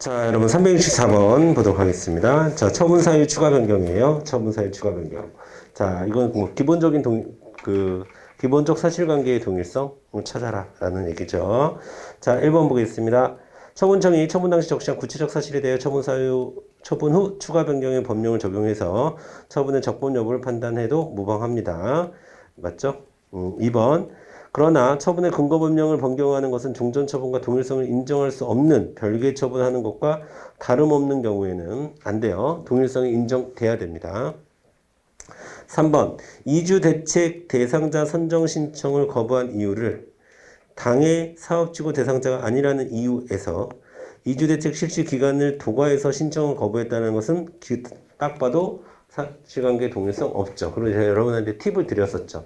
자, 여러분 364번 보도록 하겠습니다. 자, 처분 사유 추가 변경이에요. 처분 사유 추가 변경. 자, 이건 뭐 기본적인 기본적 사실관계의 동일성을 찾아라라는 얘기죠. 자, 1번 보겠습니다. 처분청이 처분 당시 적시한 구체적 사실에 대해 처분 후 추가 변경의 법령을 적용해서 처분의 적법 여부를 판단해도 무방합니다. 맞죠? 2번. 그러나 처분의 근거 법령을 변경하는 것은 종전 처분과 동일성을 인정할 수 없는 별개 처분하는 것과 다름없는 경우에는 안 돼요. 동일성이 인정돼야 됩니다. 3번. 이주 대책 대상자 선정 신청을 거부한 이유를 당의 사업지구 대상자가 아니라는 이유에서 이주 대책 실시 기간을 도과해서 신청을 거부했다는 것은 딱 봐도 사실관계 동일성 없죠. 그리고 제가 여러분한테 팁을 드렸었죠.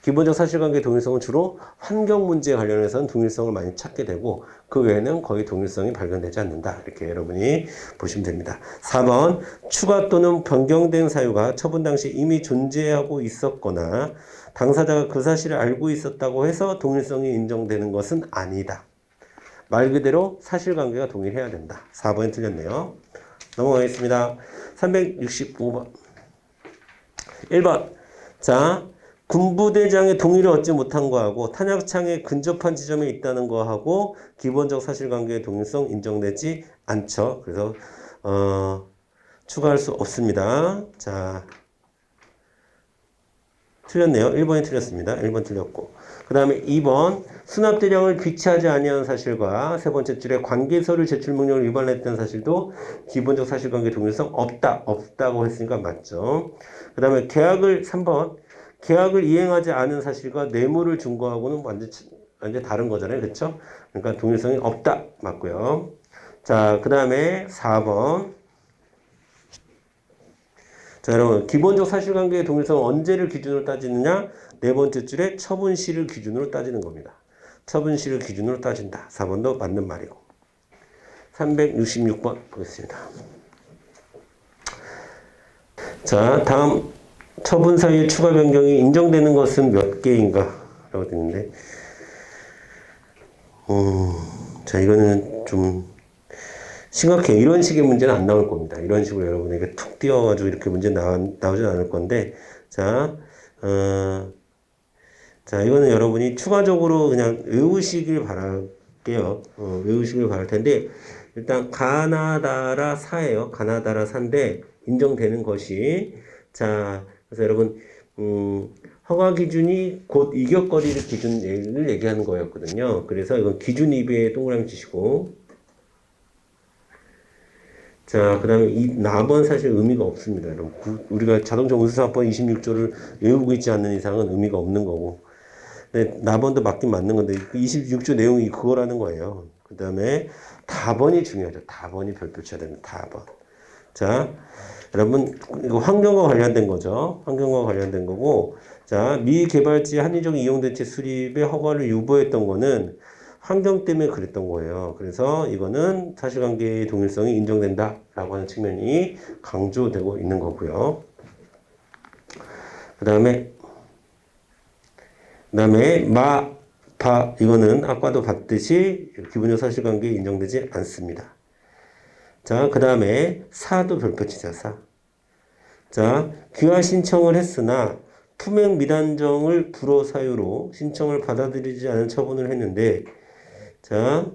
기본적 사실관계 동일성은 주로 환경 문제에 관련해서는 동일성을 많이 찾게 되고 그 외에는 거의 동일성이 발견되지 않는다. 이렇게 여러분이 보시면 됩니다. 4번. 추가 또는 변경된 사유가 처분 당시 이미 존재하고 있었거나 당사자가 그 사실을 알고 있었다고 해서 동일성이 인정되는 것은 아니다. 말 그대로 사실관계가 동일해야 된다. 4번이 틀렸네요. 넘어가겠습니다. 365번. 1번. 자, 군부대장의 동의를 얻지 못한 거하고 탄약창에 근접한 지점에 있다는 거하고 기본적 사실관계의 동일성 인정되지 않죠. 그래서 추가할 수 없습니다. 자, 틀렸네요. 1번이 틀렸습니다. 1번 틀렸고. 그 다음에 2번. 수납대장을 귀치하지 아니한 사실과 세 번째 줄에 관계서류 제출 명령을 위반했다는 사실도 기본적 사실관계 동일성 없다고 했으니까 맞죠. 그 다음에 3번. 계약을 이행하지 않은 사실과 뇌물을 준 거하고는 완전 다른 거잖아요. 그렇죠? 그러니까 동일성이 없다. 맞고요. 자, 그 다음에 4번. 자, 여러분, 기본적 사실관계의 동일성은 언제를 기준으로 따지느냐? 네 번째 줄에 처분시를 기준으로 따지는 겁니다. 처분시를 기준으로 따진다. 4번도 맞는 말이고. 366번 보겠습니다. 자, 다음 처분 사유의 추가 변경이 인정되는 것은 몇 개인가? 라고 되어 있는데, 자, 이거는 좀 심각해요. 이런 식의 문제는 안 나올 겁니다. 이런 식으로 여러분에게 툭 띄워가지고 이렇게 문제 나오진 않을 건데, 자, 자, 이거는 여러분이 추가적으로 그냥 외우시길 바랄게요. 외우시길 바랄 텐데, 일단 가나다라 사예요. 가나다라 사인데, 인정되는 것이, 자, 그래서 여러분, 허가 기준이 곧 이격거리를 기준을 얘기하는 거였거든요. 그래서 이건 기준 입에 동그라미 치시고, 자, 그 다음에 이 납은 사실 의미가 없습니다. 여러분. 우리가 자동차 운수사법 26조를 외우고 있지 않는 이상은 의미가 없는 거고. 근데 납은도 맞긴 맞는 건데, 26조 내용이 그거라는 거예요. 그 다음에 답원이 중요하죠. 답원이 별표 쳐야 됩니다. 답원. 자, 여러분, 이거 환경과 관련된 거죠. 환경과 관련된 거고, 자, 미개발지 합리적 이용대책 수립에 허가를 유보했던 거는 환경 때문에 그랬던 거예요. 그래서 이거는 사실관계의 동일성이 인정된다라고 하는 측면이 강조되고 있는 거고요. 그 다음에 이거는 아까도 봤듯이 기본적 사실관계에 인정되지 않습니다. 자, 그 다음에 사도 별표 치자, 사. 자, 귀화 신청을 했으나 품행 미단정을 불허 사유로 신청을 받아들이지 않은 처분을 했는데, 자,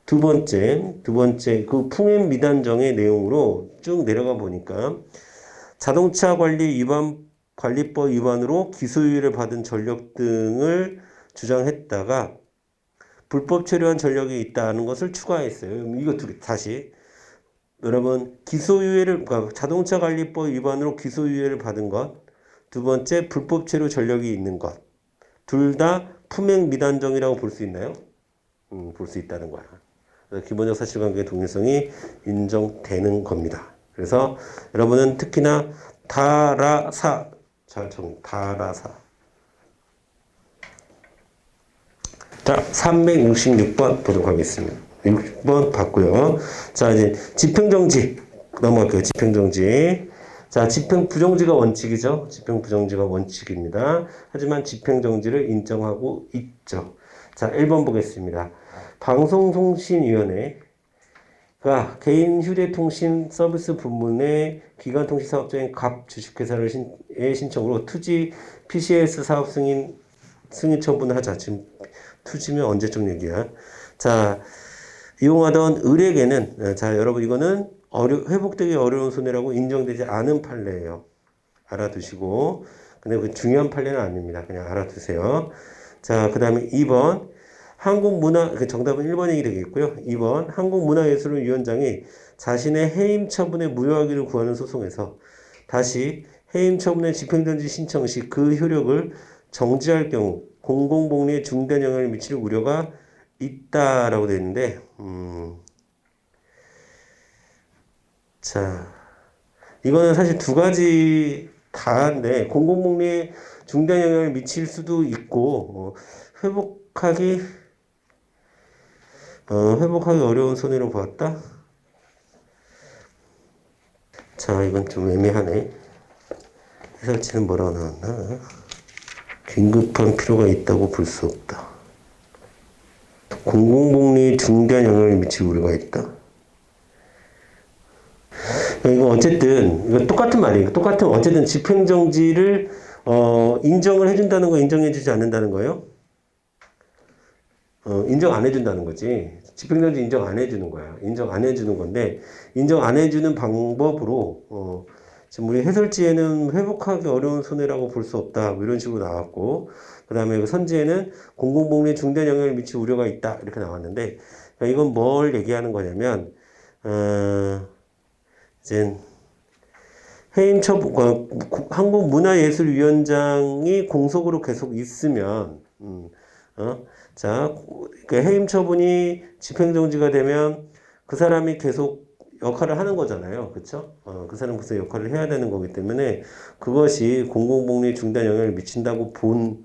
두 번째, 그 품행 미단정의 내용으로 쭉 내려가 보니까 자동차 관리법 위반으로 기소유예를 받은 전력 등을 주장했다가 불법 체류한 전력이 있다는 것을 추가했어요. 이거 다시. 여러분, 그러니까 자동차 관리법 위반으로 기소유예를 받은 것, 두 번째, 불법 체류 전력이 있는 것, 둘 다 품행 미단정이라고 볼 수 있나요? 볼 수 있다는 거야. 그래서 기본적 사실관계의 동일성이 인정되는 겁니다. 그래서 여러분은 특히나 다라사. 자, 366번 보도록 하겠습니다. 6번 봤고요. 자, 이제 집행정지 넘어갈게요. 집행정지. 자, 집행부정지가 원칙이죠. 집행부정지가 원칙입니다. 하지만 집행정지를 인정하고 있죠. 자, 1번 보겠습니다. 방송통신위원회 개인 휴대통신 서비스 부문의 기관통신 사업자인 갑 주식회사를 신청으로 투지 PCS 사업 승인 처분을 하자. 지금 투지면 언제적 얘기야? 자, 이용하던 을에게는 자, 여러분 이거는 회복되기 어려운 손해라고 인정되지 않은 판례예요. 알아두시고. 근데 그 중요한 판례는 아닙니다. 그냥 알아두세요. 자, 그 다음에 2번. 정답은 1번이 되겠고요. 2번. 한국문화예술위원장이 자신의 해임 처분의 무효하기를 구하는 소송에서 다시 해임 처분의 집행정지 신청 시 그 효력을 정지할 경우 공공복리에 중대한 영향을 미칠 우려가 있다라고 되어 있는데, 자, 이거는 사실 두 가지 다인데, 공공복리에 중대한 영향을 미칠 수도 있고, 회복하기 어려운 손해로 보았다? 자, 이건 좀 애매하네. 해설지는 뭐라고 나왔나? 긴급한 필요가 있다고 볼 수 없다. 공공복리에 중대한 영향을 미칠 우려가 있다. 이거 어쨌든 이거 똑같은 말이에요. 어쨌든 집행정지를 인정을 해준다는 거 인정해주지 않는다는 거예요. 인정 안 해준다는 거지. 집행정지 인정 안 해주는 거야. 인정 안 해주는 건데 인정 안 해주는 방법으로 지금 우리 해설지에는 회복하기 어려운 손해라고 볼 수 없다. 뭐 이런 식으로 나왔고, 그 다음에 선지에는 공공복리에 중대한 영향을 미칠 우려가 있다. 이렇게 나왔는데, 그러니까 이건 뭘 얘기하는 거냐면, 이제 해임 처분, 한국문화예술위원장이 공석으로 계속 있으면, 자, 그 해임 처분이 집행정지가 되면 그 사람이 계속 역할을 하는 거잖아요. 그쵸? 그 사람 무슨 역할을 해야 되는 거기 때문에 그것이 공공복리에 중대한 영향을 미친다고 본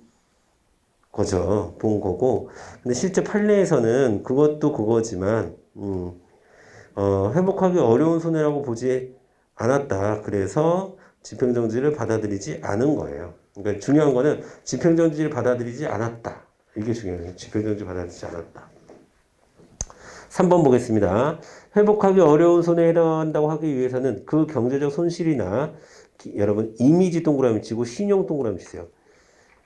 거고. 근데 실제 판례에서는 그것도 그거지만, 회복하기 어려운 손해라고 보지 않았다. 그래서 집행정지를 받아들이지 않은 거예요. 그러니까 중요한 거는 집행정지를 받아들이지 않았다. 이게 중요해요. 집행정지 받아들이지 않았다. 3번 보겠습니다. 회복하기 어려운 손해에 해당한다고 하기 위해서는 그 경제적 손실이나 여러분 이미지 동그라미 치고 신용 동그라미 치세요.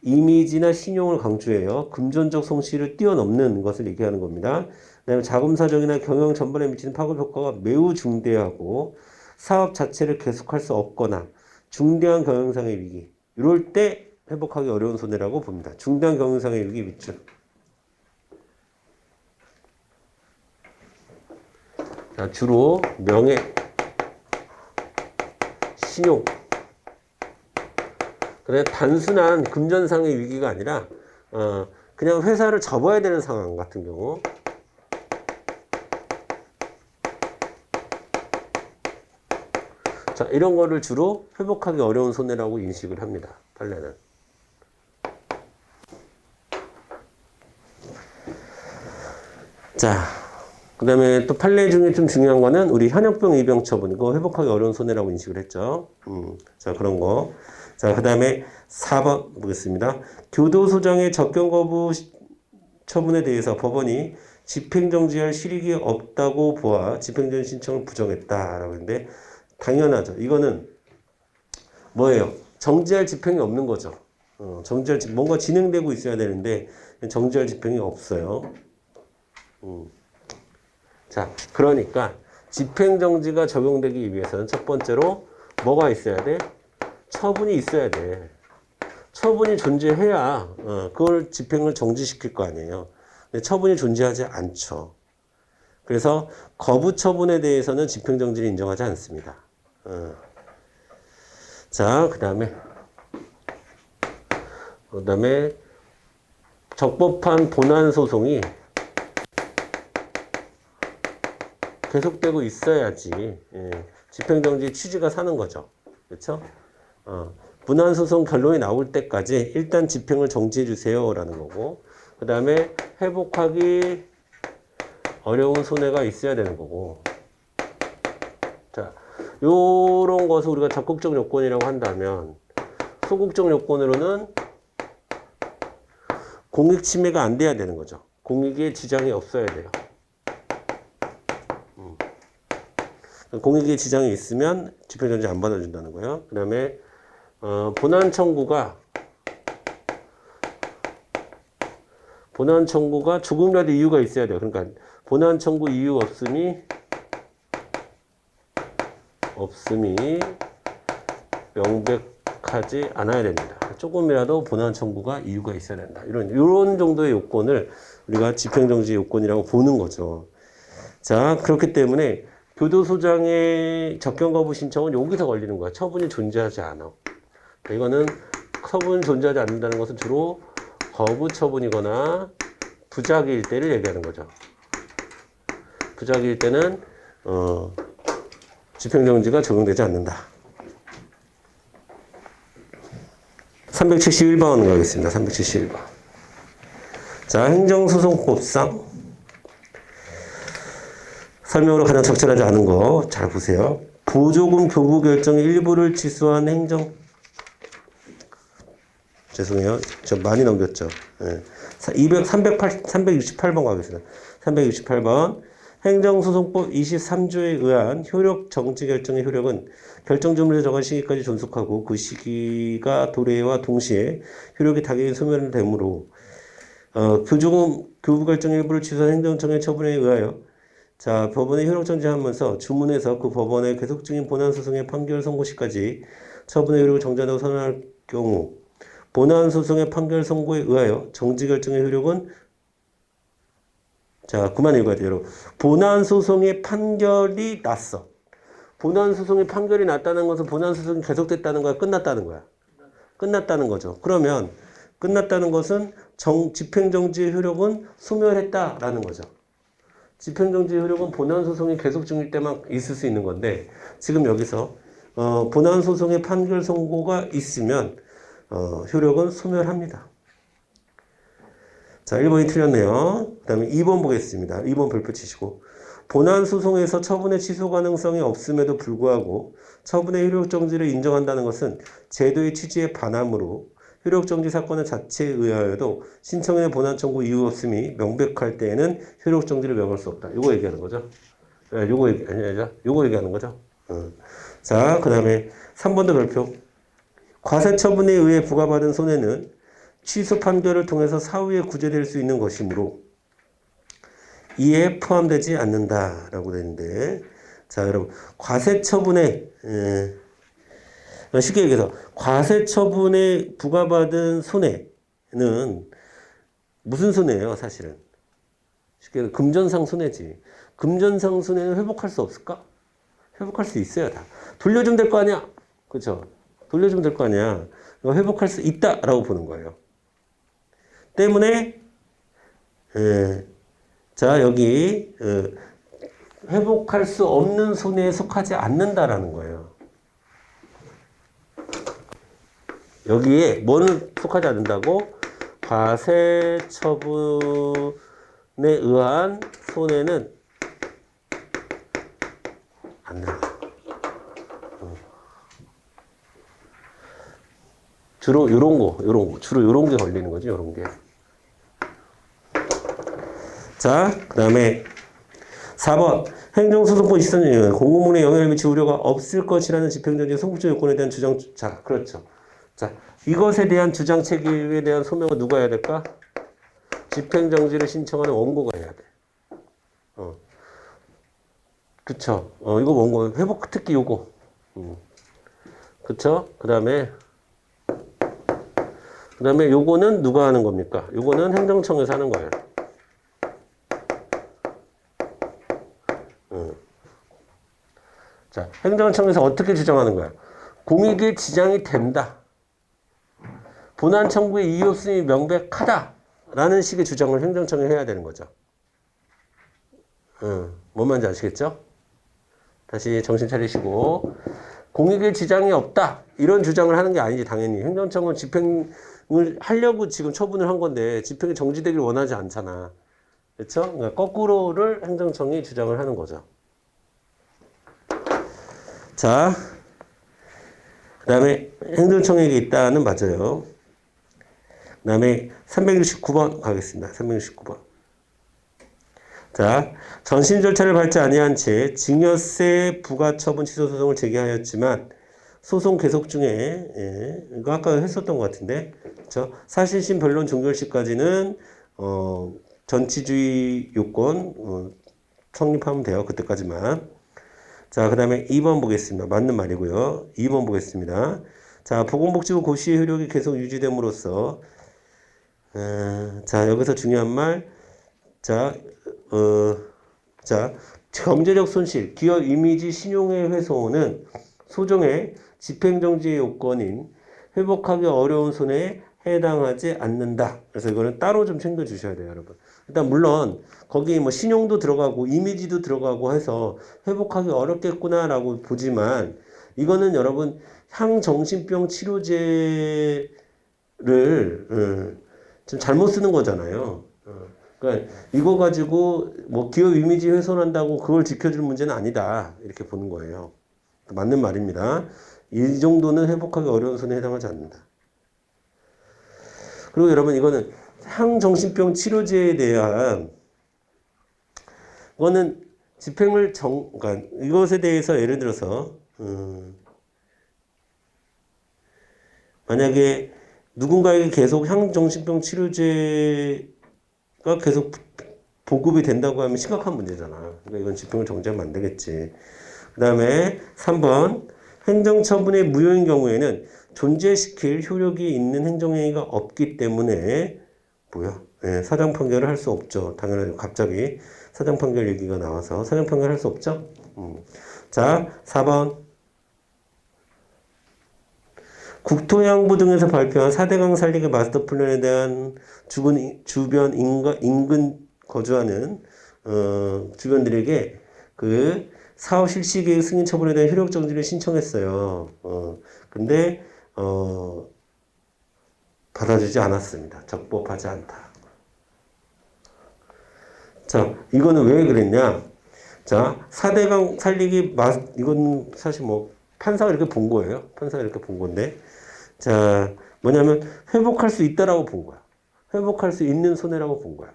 이미지나 신용을 강조해요. 금전적 손실을 뛰어넘는 것을 얘기하는 겁니다. 그다음에 자금사정이나 경영 전반에 미치는 파급 효과가 매우 중대하고 사업 자체를 계속할 수 없거나 중대한 경영상의 위기. 이럴 때 회복하기 어려운 손해라고 봅니다. 중대한 경영상의 위기 밑줄. 자, 주로 명예, 신용. 그래 단순한 금전상의 위기가 아니라 그냥 회사를 접어야 되는 상황 같은 경우. 자, 이런 거를 주로 회복하기 어려운 손해라고 인식을 합니다. 판례는. 자, 그 다음에 또 판례 중에 좀 중요한 거는 우리 현역병 입영 처분. 이거 회복하기 어려운 손해라고 인식을 했죠. 자, 그런 거. 자, 그 다음에 4번 보겠습니다. 교도소장의 접견 거부 처분에 대해서 법원이 집행정지할 실익이 없다고 보아 집행정지 신청을 부정했다라고 했는데 당연하죠. 이거는 뭐예요? 정지할 집행이 없는 거죠. 뭔가 진행되고 있어야 되는데 정지할 집행이 없어요. 자, 그러니까 집행정지가 적용되기 위해서는 첫 번째로 뭐가 있어야 돼? 처분이 있어야 돼. 처분이 존재해야 그걸 집행을 정지시킬 거 아니에요. 근데 처분이 존재하지 않죠. 그래서 거부 처분에 대해서는 집행정지를 인정하지 않습니다. 자, 그 다음에 적법한 본안 소송이 계속되고 있어야지 집행정지 취지가 사는 거죠. 그렇죠? 본안소송 결론이 나올 때까지 일단 집행을 정지해 주세요라는 거고, 그 다음에 회복하기 어려운 손해가 있어야 되는 거고. 자, 요런 것을 우리가 적극적 요건이라고 한다면 소극적 요건으로는 공익 침해가 안 돼야 되는 거죠. 공익에 지장이 없어야 돼요. 공익에 지장이 있으면 집행정지 안 받아준다는 거예요. 그 다음에 본안 청구가 조금이라도 이유가 있어야 돼요. 그러니까 본안 청구 이유 없음이 명백하지 않아야 됩니다. 조금이라도 본안 청구가 이유가 있어야 된다. 이런 정도의 요건을 우리가 집행정지 요건이라고 보는 거죠. 자, 그렇기 때문에 교도소장의 접견 거부 신청은 여기서 걸리는 거야. 처분이 존재하지 않아. 이거는 처분 존재하지 않는다는 것은 주로 거부 처분이거나 부작위일 때를 얘기하는 거죠. 부작위일 때는 집행정지가 적용되지 않는다. 371번 가겠습니다. 371번. 자, 행정소송법상 설명으로 가장 적절하지 않은 거 잘 보세요. 보조금 교부 결정의 일부를 취소한 죄송해요. 저 많이 넘겼죠. 네. 368번 가겠습니다. 368번. 행정소송법 23조에 의한 효력 정지 결정의 효력은 결정주문에서 정한 시기까지 존속하고 그 시기가 도래와 동시에 효력이 당연히 소멸되므로 보조금 교부 결정 일부를 취소한 행정청의 처분에 의하여 자, 법원에 효력 정지하면서 주문에서 그 법원의 계속 중인 본안 소송의 판결 선고 시까지 처분의 효력을 정지한다고 선언할 경우 본안 소송의 판결 선고에 의하여 정지 결정의 효력은 자, 그만 읽어야 돼요, 여러분. 본안 소송의 판결이 났어. 본안 소송의 판결이 났다는 것은 본안 소송이 계속됐다는 거야, 끝났다는 거야? 끝났다는 거죠. 그러면 끝났다는 것은 집행정지의 효력은 소멸했다라는 거죠. 집행정지의 효력은 본안 소송이 계속 중일 때만 있을 수 있는 건데 지금 여기서 본안 소송의 판결 선고가 있으면 효력은 소멸합니다. 자, 1번이 틀렸네요. 그 다음에 2번 보겠습니다. 2번 별표 치시고 본안 소송에서 처분의 취소 가능성이 없음에도 불구하고 처분의 효력정지를 인정한다는 것은 제도의 취지에 반하므로 효력정지 사건의 자체에 의하여도 신청인의 본안 청구 이유 없음이 명백할 때에는 효력정지를 명할 수 없다. 요거 얘기하는 거죠. 요거 얘기하는 거죠. 자, 그 다음에 3번도 별표. 과세 처분에 의해 부과받은 손해는 취소 판결을 통해서 사후에 구제될 수 있는 것이므로 이에 포함되지 않는다라고 되는데, 자, 여러분, 과세 처분에 쉽게 얘기해서 과세 처분에 부과받은 손해는 무슨 손해예요, 사실은? 쉽게 얘기해서 금전상 손해지. 금전상 손해는 회복할 수 없을까? 회복할 수 있어야 다. 돌려주면 될 거 아니야? 그렇죠? 돌려주면 될 거 아니야? 회복할 수 있다라고 보는 거예요. 때문에 자, 여기 회복할 수 없는 손해에 속하지 않는다라는 거예요. 여기에 뭐는 속하지 않는다고? 과세 처분에 의한 손해는 않는다. 주로 요런 거. 주로 요런 게 걸리는 거지, 요런 게. 자, 그 다음에 4번. 행정소송법 23조 공공문에 영향을 미칠 우려가 없을 것이라는 집행정지 소극적 요건에 대한 주장. 자, 그렇죠. 자, 이것에 대한 주장 책임에 대한 소명은 누가 해야 될까? 집행정지를 신청하는 원고가 해야 돼. 그쵸. 이거 원고. 회복, 특히 요거. 그쵸? 그 다음에 요거는 누가 하는 겁니까? 요거는 행정청에서 하는 거예요. 자, 행정청에서 어떻게 주장하는 거야? 공익에 지장이 된다. 본안 청구의 이유 없음이 명백하다. 라는 식의 주장을 행정청이 해야 되는 거죠. 뭔 말인지 아시겠죠? 다시 정신 차리시고. 공익에 지장이 없다. 이런 주장을 하는 게 아니지, 당연히. 행정청은 집행을 하려고 지금 처분을 한 건데, 집행이 정지되길 원하지 않잖아. 그렇죠? 그러니까 거꾸로를 행정청이 주장을 하는 거죠. 자, 그 다음에 행정청에게 있다는 맞아요. 그 다음에 369번 가겠습니다. 369번. 자, 전심 절차를 밟지 아니한 채 증여세 부과 처분 취소 소송을 제기하였지만 소송 계속 중에 이거 아까 했었던 것 같은데, 그렇죠? 사실심 변론 종결 시까지는 전치주의 요건 성립하면 돼요. 그때까지만. 자, 그 다음에 2번 보겠습니다. 맞는 말이고요. 2번 보겠습니다. 자, 보건복지부 고시의 효력이 계속 유지됨으로써 자, 여기서 중요한 말. 자, 자, 경제적 손실, 기업 이미지 신용의 훼손은 소정의 집행정지의 요건인 회복하기 어려운 손해에 해당하지 않는다. 그래서 이거는 따로 좀 챙겨주셔야 돼요, 여러분. 일단 물론 거기 뭐 신용도 들어가고 이미지도 들어가고 해서 회복하기 어렵겠구나라고 보지만 이거는 여러분 향정신병 치료제를 좀 잘못 쓰는 거잖아요. 그러니까 이거 가지고 뭐 기업 이미지 훼손한다고 그걸 지켜줄 문제는 아니다. 이렇게 보는 거예요. 맞는 말입니다. 이 정도는 회복하기 어려운 손해에 해당하지 않는다. 그리고 여러분 이거는 향정신병 치료제에 대한 이거는 집행을 그러니까 이것에 대해서 예를 들어서 만약에 누군가에게 계속 향정신병 치료제가 계속 보급이 된다고 하면 심각한 문제잖아. 그러니까 이건 집행을 정지하면 안 되겠지. 그 다음에 3번 행정처분의 무효인 경우에는 존재시킬 효력이 있는 행정행위가 없기 때문에 뭐야? 네, 사장 판결을 할 수 없죠. 당연히 갑자기 사장 판결 얘기가 나와서 사장 판결을 할 수 없죠. 자, 4번 국토해양부 등에서 발표한 4대강 살리기 마스터 플랜에 대한 주변 인근 거주하는 주변들에게 그 사업 실시 계획 승인 처분에 대한 효력 정지를 신청했어요. 근데 받아주지 않았습니다. 적법하지 않다. 자, 이거는 왜 그랬냐? 자, 4대강 살리기 이건 사실 뭐 판사가 이렇게 본 거예요. 판사가 이렇게 본 건데, 자, 뭐냐면 회복할 수 있다라고 본 거야. 회복할 수 있는 손해라고 본 거야.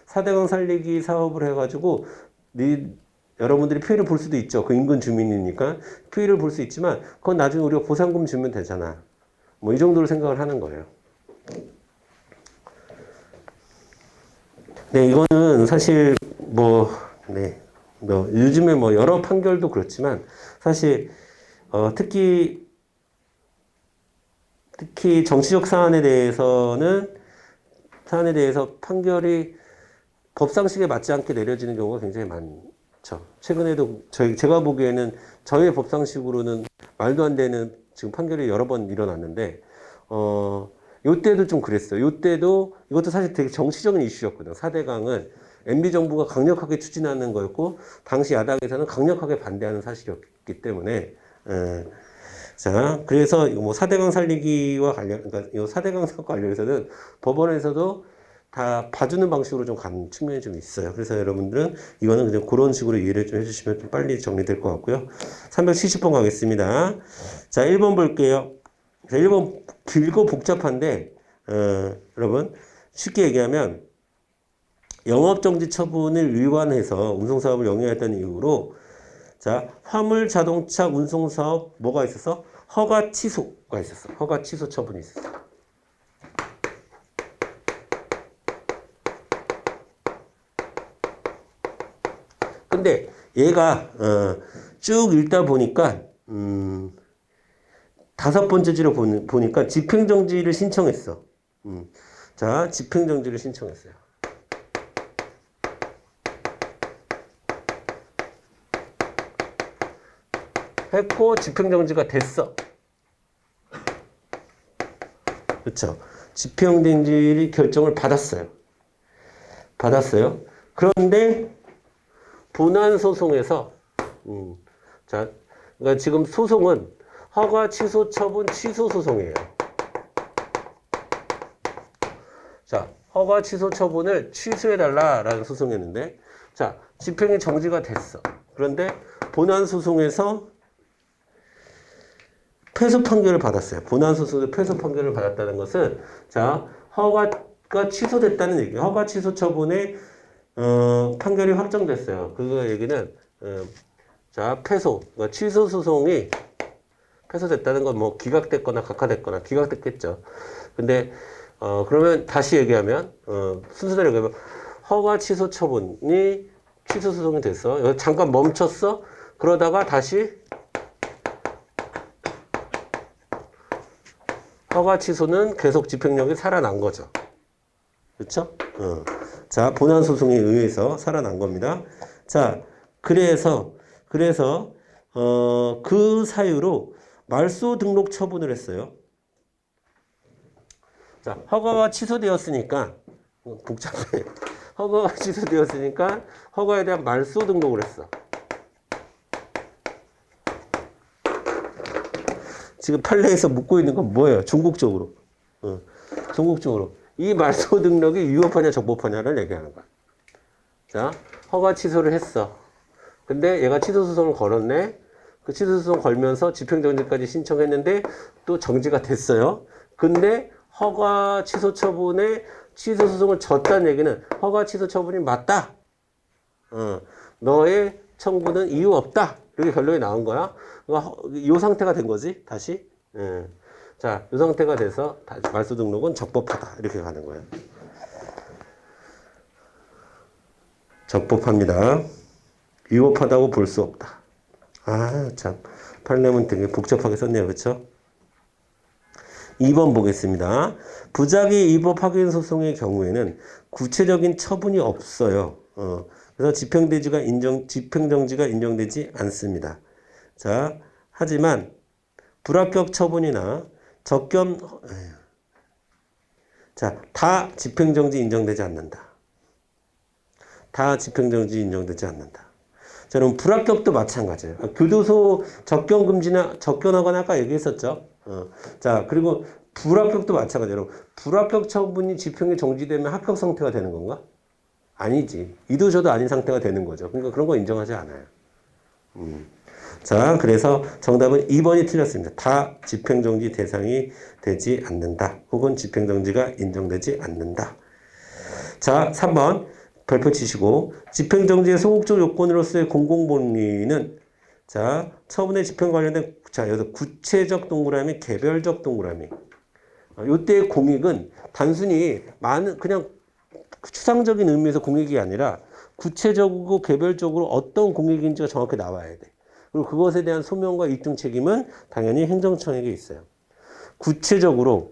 4대강 살리기 사업을 해가지고 여러분들이 피해를 볼 수도 있죠. 그 인근 주민이니까 피해를 볼 수 있지만 그건 나중에 우리가 보상금 주면 되잖아. 뭐 이 정도로 생각을 하는 거예요. 네, 이거는 사실 요즘에 뭐 여러 판결도 그렇지만 사실 특히 정치적 사안에 대해서 판결이 법상식에 맞지 않게 내려지는 경우가 굉장히 많죠. 최근에도 제가 보기에는 저의 법상식으로는 말도 안 되는 지금 판결이 여러 번 일어났는데, 요때도 좀 그랬어요. 요때도 이것도 사실 되게 정치적인 이슈였거든요. 4대강은 MB 정부가 강력하게 추진하는 거였고, 당시 야당에서는 강력하게 반대하는 사실이었기 때문에, 자, 그래서 뭐 4대강 살리기와 그러니까 이 4대강 사건과 관련해서는 법원에서도 다 봐주는 방식으로 좀 간 측면이 좀 있어요. 그래서 여러분들은 이거는 그냥 그런 식으로 이해를 좀 해주시면 좀 빨리 정리될 것 같고요. 370번 가겠습니다. 자, 1번 볼게요. 자, 1번 길고 복잡한데, 여러분, 쉽게 얘기하면, 영업정지 처분을 위반해서 운송사업을 영위했다는 이유로, 자, 화물 자동차 운송사업 뭐가 있었어? 허가 취소가 있었어. 허가 취소 처분이 있었어. 근데 얘가 쭉 읽다 보니까 5번째지로 보니까 집행정지를 신청했어. 자, 집행정지를 신청했어요. 했고 집행정지가 됐어. 그렇죠? 집행정지 결정을 받았어요. 그런데 본안 소송에서 자, 그러니까 지금 소송은 허가 취소 처분 취소 소송이에요. 자, 허가 취소 처분을 취소해달라라는 소송이었는데, 자, 집행이 정지가 됐어. 그런데 본안 소송에서 패소 판결을 받았어요. 본안 소송에서 패소 판결을 받았다는 것은, 자, 허가가 취소됐다는 얘기예요. 허가 취소 처분에 판결이 확정됐어요. 그 얘기는 자 패소, 그러니까 취소 소송이 패소됐다는 건 뭐 기각됐거나 각하됐거나 기각됐겠죠. 근데 그러면 다시 얘기하면 순서대로 얘기하면 허가 취소 처분이 취소 소송이 됐어. 여기 잠깐 멈췄어. 그러다가 다시 허가 취소는 계속 집행력이 살아난 거죠. 그렇죠? 자, 본안 소송에 의해서 살아난 겁니다. 자, 그래서 그 사유로 말소 등록 처분을 했어요. 자, 허가가 취소되었으니까 복잡해. 허가가 취소되었으니까 허가에 대한 말소 등록을 했어. 지금 판례에서 묻고 있는 건 뭐예요? 중국적으로. 중국적으로. 이 말소 등록이 위법하냐 적법하냐를 얘기하는 거야. 자, 허가 취소를 했어. 근데 얘가 취소 소송을 걸었네. 그 취소 소송 걸면서 집행정지까지 신청했는데 또 정지가 됐어요. 근데 허가 취소 처분에 취소 소송을 졌다는 얘기는 허가 취소 처분이 맞다. 너의 청구는 이유 없다. 이렇게 결론이 나온 거야. 이 상태가 된 거지. 다시. 자, 이 상태가 돼서 말소 등록은 적법하다. 이렇게 가는 거예요. 적법합니다. 위법하다고 볼 수 없다. 아, 참. 판례문 되게 복잡하게 썼네요. 그렇죠? 2번 보겠습니다. 부작위 위법 확인 소송의 경우에는 구체적인 처분이 없어요. 그래서 집행정지가 인정되지 않습니다. 자, 하지만 불합격 처분이나 다 집행정지 인정되지 않는다. 다 집행정지 인정되지 않는다. 자, 그럼 불합격도 마찬가지예요. 교도소 접견금지나 접견하거나 아까 얘기했었죠. 자, 그리고 불합격도 마찬가지예요. 불합격 처분이 집행이 정지되면 합격 상태가 되는 건가? 아니지. 이도 저도 아닌 상태가 되는 거죠. 그러니까 그런 거 인정하지 않아요. 자, 그래서 정답은 2번이 틀렸습니다. 다 집행정지 대상이 되지 않는다. 혹은 집행정지가 인정되지 않는다. 자, 3번 별표 치시고 집행정지의 소극적 요건으로서의 공공복리는 자, 처분의 집행 관련된 자, 여기서 구체적 동그라미, 개별적 동그라미. 요때의 공익은 단순히 그냥 추상적인 의미에서 공익이 아니라 구체적이고 개별적으로 어떤 공익인지가 정확히 나와야 돼. 그리고 그것에 대한 소명과 입증 책임은 당연히 행정청에게 있어요. 구체적으로,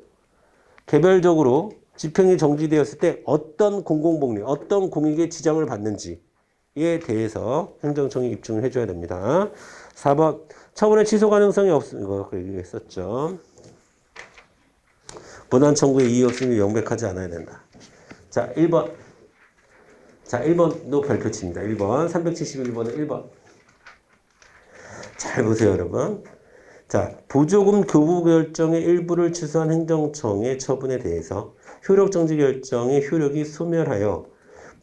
개별적으로 집행이 정지되었을 때 어떤 공공복리, 어떤 공익에 지장을 받는지에 대해서 행정청이 입증을 해줘야 됩니다. 4번, 처분의 취소 가능성이 이거 얘기했었죠. 본안 청구의 이의 없음이 명백하지 않아야 된다. 자, 1번. 자, 1번도 별표치입니다. 1번. 371번은 1번. 잘 보세요, 여러분. 자, 보조금 교부 결정의 일부를 취소한 행정청의 처분에 대해서 효력정지 결정의 효력이 소멸하여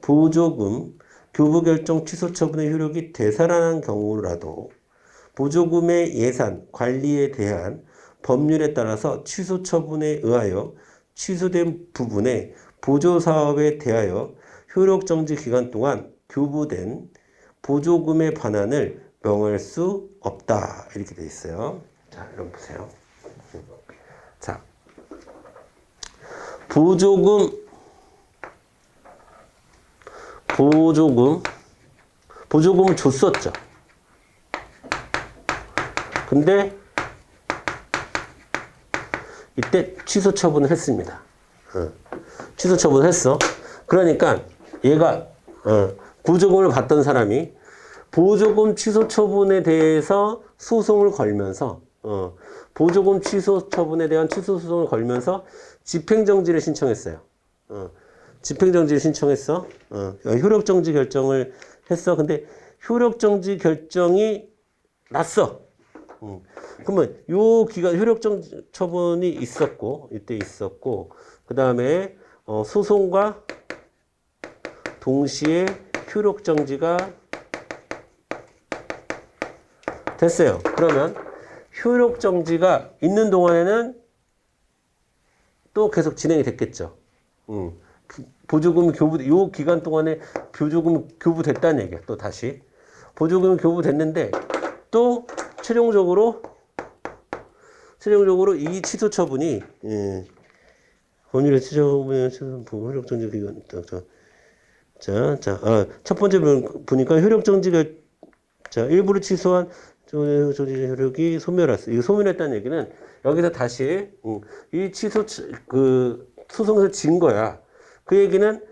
보조금 교부 결정 취소 처분의 효력이 되살아난 경우라도 보조금의 예산, 관리에 대한 법률에 따라서 취소 처분에 의하여 취소된 부분의 보조사업에 대하여 효력정지 기간 동안 교부된 보조금의 반환을 명할 수 없다. 이렇게 돼 있어요. 자, 여러분 보세요. 자, 보조금을 줬었죠. 근데 이때 취소 처분을 했습니다. 취소 처분을 했어. 그러니까 얘가 보조금을 받던 사람이 보조금 취소 처분에 대해서 소송을 걸면서 보조금 취소 처분에 대한 취소 소송을 걸면서 집행정지를 신청했어요. 집행정지를 신청했어. 효력정지 결정을 했어. 근데 효력정지 결정이 났어. 그러면 요 기간 효력정지 처분이 있었고 이때 있었고 그 다음에 소송과 동시에 효력정지가 됐어요. 그러면 효력정지가 있는 동안에는 또 계속 진행이 됐겠죠. 보조금이 요 기간 동안에 보조금이 교부됐다는 얘기야. 또 다시. 보조금이 교부됐는데, 또 최종적으로 이 취소 처분이, 법률의 취소 처분의 효력정지 기간, 첫 번째 보니까 효력정지가, 일부를 취소한 조지 효력이 소멸했어. 이거 소멸했다는 얘기는 여기서 다시, 이 취소, 소송에서 진 거야. 그 얘기는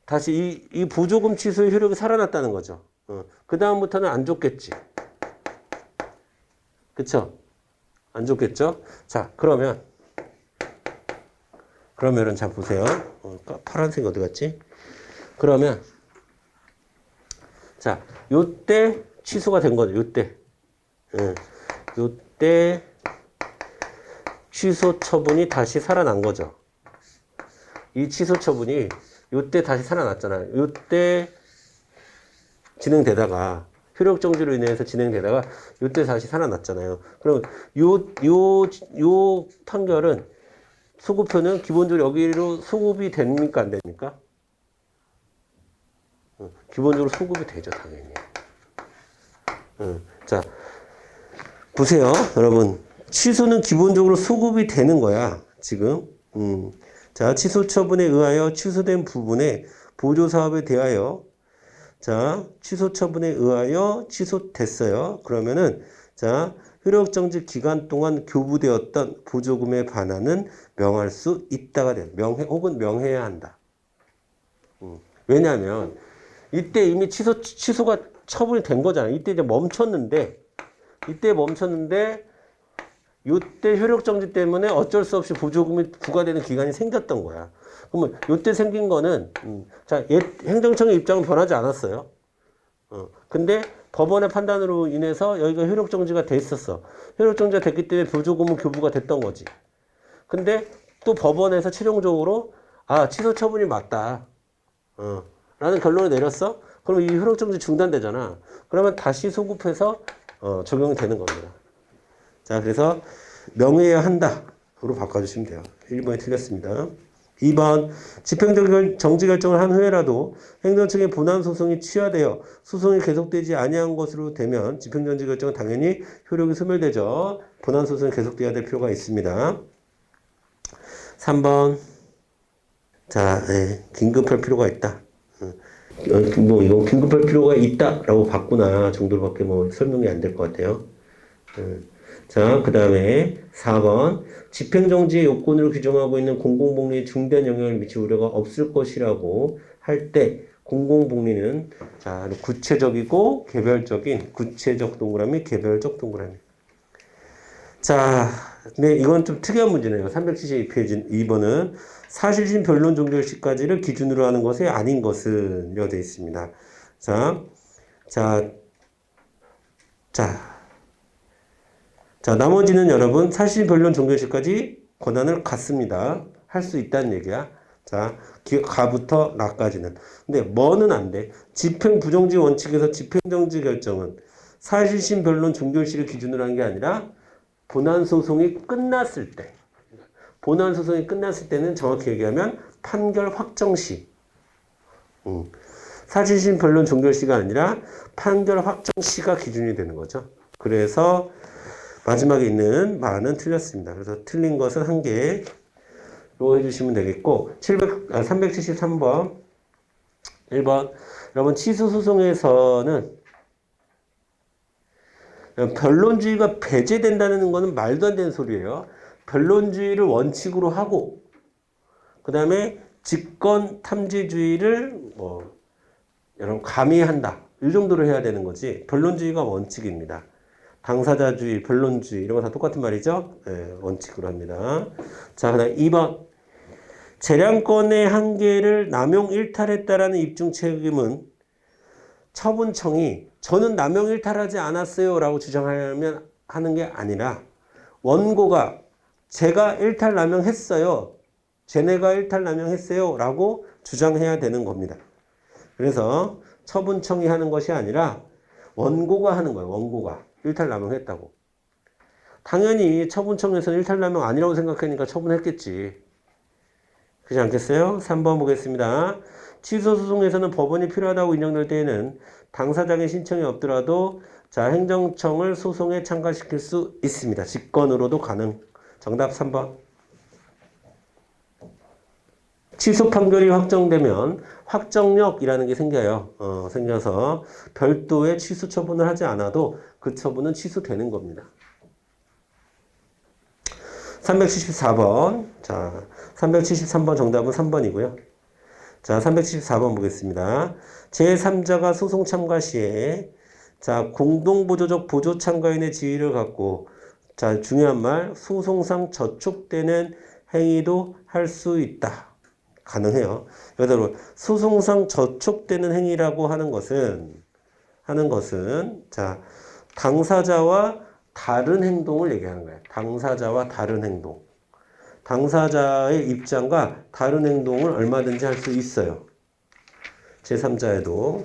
다시 이 보조금 취소의 효력이 살아났다는 거죠. 그 다음부터는 안 줬겠지. 그쵸? 안 줬겠죠? 자, 그러면은 자, 보세요. 파란색 어디 갔지? 그러면, 자, 요때 취소가 된 거죠. 요때 취소 처분이 다시 살아난 거죠. 이 취소 처분이 요때 다시 살아났잖아요. 요때 진행되다가 효력 정지로 인해서 진행되다가 요때 다시 살아났잖아요. 그럼 요 판결은 소급표는 기본적으로 여기로 소급이 됩니까 안 됩니까? 기본적으로 소급이 되죠, 당연히. 자, 보세요, 여러분. 취소는 기본적으로 소급이 되는 거야, 지금. 자, 취소 처분에 의하여 취소된 부분에 보조 사업에 대하여, 자, 취소 처분에 의하여 취소됐어요. 그러면은, 자, 효력정지 기간 동안 교부되었던 보조금에 반하는 명할 수 있다가 돼. 혹은 명해야 한다. 왜냐하면, 이때 이미 취소가 처분이 된 거잖아. 이때 이제 멈췄는데, 요때 효력정지 때문에 어쩔 수 없이 보조금이 부과되는 기간이 생겼던 거야. 그러면 요때 생긴 거는, 자, 행정청의 입장은 변하지 않았어요. 근데 법원의 판단으로 인해서 여기가 효력정지가 돼 있었어. 효력정지가 됐기 때문에 보조금은 교부가 됐던 거지. 근데 또 법원에서 최종적으로, 취소 처분이 맞다. 라는 결론을 내렸어? 그럼 이 효력정지 중단되잖아. 그러면 다시 소급해서, 적용이 되는 겁니다. 자, 그래서 명해야 한다로 바꿔주시면 돼요. 1번이 틀렸습니다. 2번, 집행적 정지 결정을 한 후에라도 행정청의 본안 소송이 취하되어 소송이 계속되지 아니한 것으로 되면 집행정지 결정은 당연히 효력이 소멸되죠. 본안 소송이 계속돼야 될 필요가 있습니다. 3번, 자, 긴급할 필요가 있다. 이거 긴급할 필요가 있다라고 바꾸나 정도로밖에 설명이 안 될 것 같아요. 자, 그 다음에 4번. 집행정지의 요건으로 규정하고 있는 공공복리에 중대한 영향을 미칠 우려가 없을 것이라고 할 때, 공공복리는, 자, 구체적이고 개별적인, 구체적 동그라미, 개별적 동그라미. 자, 네, 이건 좀 특이한 문제네요. 372페이지 2번은 사실심 변론 종결 시까지를 기준으로 하는 것이 아닌 것은 되어 있습니다. 자, 나머지는 여러분 사실 변론 종결 시까지 권한을 갖습니다. 할 수 있다는 얘기야. 자, 가부터 라까지는. 근데 뭐는 안 돼. 집행 부정지 원칙에서 집행정지 결정은 사실심 변론 종결시를 기준으로 하는 게 아니라 본안 소송이 끝났을 때. 본안 소송이 끝났을 때는 정확히 얘기하면 판결 확정 시. 사실심 변론 종결 시가 아니라 판결 확정 시가 기준이 되는 거죠. 그래서 마지막에 있는 말은 틀렸습니다. 그래서 틀린 것은 한 개로 해주시면 되겠고, 373번, 1번. 여러분, 취소소송에서는 변론주의가 배제된다는 것은 말도 안 되는 소리예요. 변론주의를 원칙으로 하고, 그 다음에 직권 탐지주의를 여러분 가미한다. 이 정도로 해야 되는 거지. 변론주의가 원칙입니다. 당사자주의, 변론주의 이런 거 다 똑같은 말이죠. 원칙으로 합니다. 자, 그 다음 2번. 재량권의 한계를 남용 일탈했다라는 입증 책임은 처분청이 저는 남용 일탈하지 않았어요 라고 주장하면 하는 게 아니라 원고가 제가 일탈 남용했어요. 쟤네가 일탈 남용했어요 라고 주장해야 되는 겁니다. 그래서 처분청이 하는 것이 아니라 원고가 하는 거예요. 원고가. 일탈 남용했다고. 당연히 처분청에서는 일탈 남용 아니라고 생각하니까 처분했겠지. 그렇지 않겠어요? 3번 보겠습니다. 취소 소송에서는 법원이 필요하다고 인정될 때에는 당사자의 신청이 없더라도 자, 행정청을 소송에 참가시킬 수 있습니다. 직권으로도 가능. 정답 3번. 취소 판결이 확정되면 확정력이라는 게 생겨요. 생겨서 별도의 취소 처분을 하지 않아도 그 처분은 취소되는 겁니다. 374번. 자, 373번 정답은 3번이고요. 자, 374번 보겠습니다. 제3자가 소송 참가 시에 자, 공동보조적 보조 참가인의 지위를 갖고 자, 중요한 말 소송상 저촉되는 행위도 할 수 있다. 가능해요. 그래서 소송상 저촉되는 행위라고 하는 것은 자, 당사자와 다른 행동을 얘기하는 거예요. 당사자와 다른 행동. 당사자의 입장과 다른 행동을 얼마든지 할 수 있어요. 제3자에도.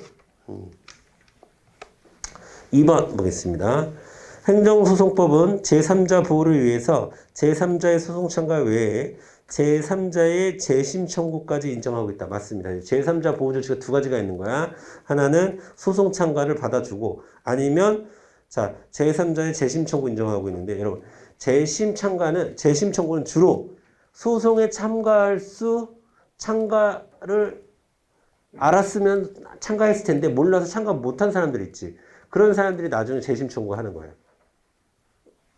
2번 보겠습니다. 행정소송법은 제3자 보호를 위해서 제3자의 소송 참가 외에 제3자의 재심 청구까지 인정하고 있다. 맞습니다. 제3자 보호 조치가 두 가지가 있는 거야. 하나는 소송 참가를 받아주고 아니면 자, 제3자의 재심 청구 인정하고 있는데 여러분 재심 청구는 주로 소송에 참가를 알았으면 참가했을 텐데 몰라서 참가 못한 사람들 있지. 그런 사람들이 나중에 재심 청구하는 거예요.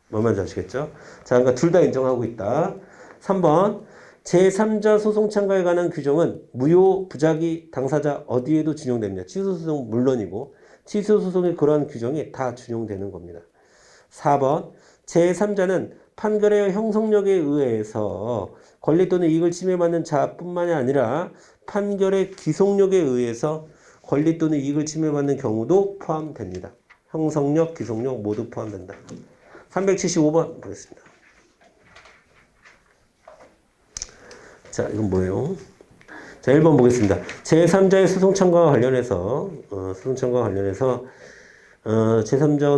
뭔 말인지 아시겠죠? 자, 그러니까 둘 다 인정하고 있다. 3번 제3자 소송 참가에 관한 규정은 무효, 부작위, 당사자 어디에도 준용됩니다. 취소소송 물론이고 취소소송의 그러한 규정이 다 준용되는 겁니다. 4번 제3자는 판결의 형성력에 의해서 권리 또는 이익을 침해받는 자뿐만이 아니라 판결의 기속력에 의해서 권리 또는 이익을 침해받는 경우도 포함됩니다. 형성력, 기속력 모두 포함된다. 375번 보겠습니다. 자, 이건 뭐예요? 자, 1번 보겠습니다. 제3자의 소송 참가와 관련해서 제3자가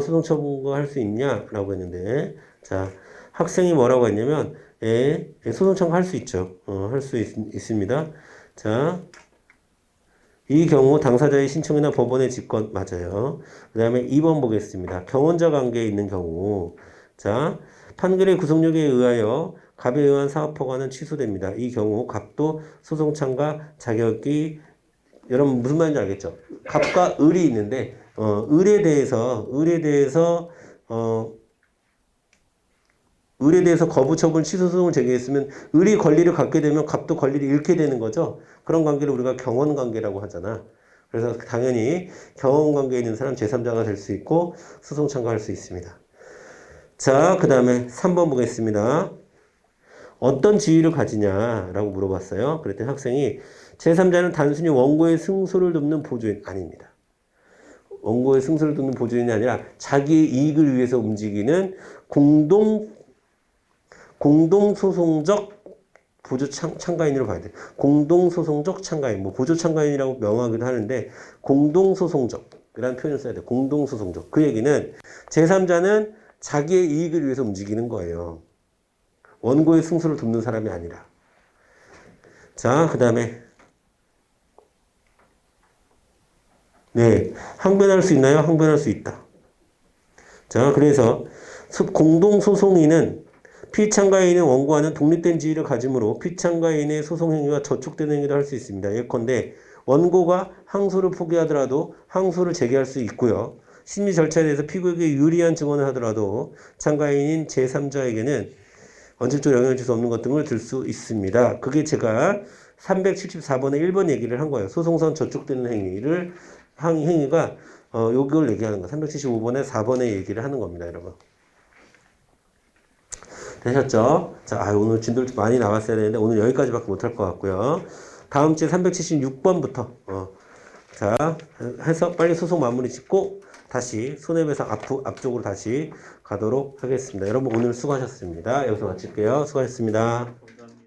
소송 청구할 수 있냐라고 했는데, 자, 학생이 뭐라고 했냐면, 소송 청구할 수 있죠. 할 수 있습니다. 자, 이 경우 당사자의 신청이나 법원의 직권 맞아요. 그 다음에 2번 보겠습니다. 경원자 관계에 있는 경우, 자, 판결의 구속력에 의하여 갑에 의한 사업허가는 취소됩니다. 이 경우 갑도 소송 참가 자격이 여러분 무슨 말인지 알겠죠? 갑과 을이 있는데 을에 대해서 거부 처분 취소 소송을 제기했으면 을이 권리를 갖게 되면 갑도 권리를 잃게 되는 거죠. 그런 관계를 우리가 경원 관계라고 하잖아. 그래서 당연히 경원 관계에 있는 사람 제3자가 될 수 있고 소송 참가할 수 있습니다. 자, 그 다음에 3번 보겠습니다. 어떤 지위를 가지냐라고 물어봤어요. 그랬더니 학생이 제3자는 단순히 원고의 승소를 돕는 보조인 아닙니다. 원고의 승소를 돕는 보조인이 아니라 자기의 이익을 위해서 움직이는 공동소송적 보조 참가인으로 봐야 돼. 공동소송적 참가인, 뭐 보조 참가인이라고 명하기도 하는데 공동소송적이라는 표현을 써야 돼. 공동소송적. 그 얘기는 제3자는 자기의 이익을 위해서 움직이는 거예요. 원고의 승소를 돕는 사람이 아니라. 자, 그 다음에 네, 항변할 수 있나요? 항변할 수 있다. 자, 그래서 공동소송인은 피참가인은 원고와는 독립된 지위를 가지므로 피참가인의 소송 행위와 저촉되는 행위를 할 수 있습니다. 예컨대 원고가 항소를 포기하더라도 항소를 제기할 수 있고요. 심리 절차에 대해서 피고에게 유리한 증언을 하더라도 참가인인 제3자에게는 원칙적으로 영향을 줄 수 없는 것 등을 들 수 있습니다. 그게 제가 374번에 1번 얘기를 한 거예요. 소송선 저촉되는 행위가 요걸 얘기하는 거. 375번에 4번에 얘기를 하는 겁니다, 여러분. 되셨죠? 자, 오늘 진도를 좀 많이 나왔어야 되는데 오늘 여기까지밖에 못할 것 같고요. 다음 주에 376번부터 자, 해서 빨리 소송 마무리 짓고 다시 손해배상 앞쪽으로 다시 가도록 하겠습니다. 여러분 오늘 수고하셨습니다. 여기서 마칠게요. 수고하셨습니다.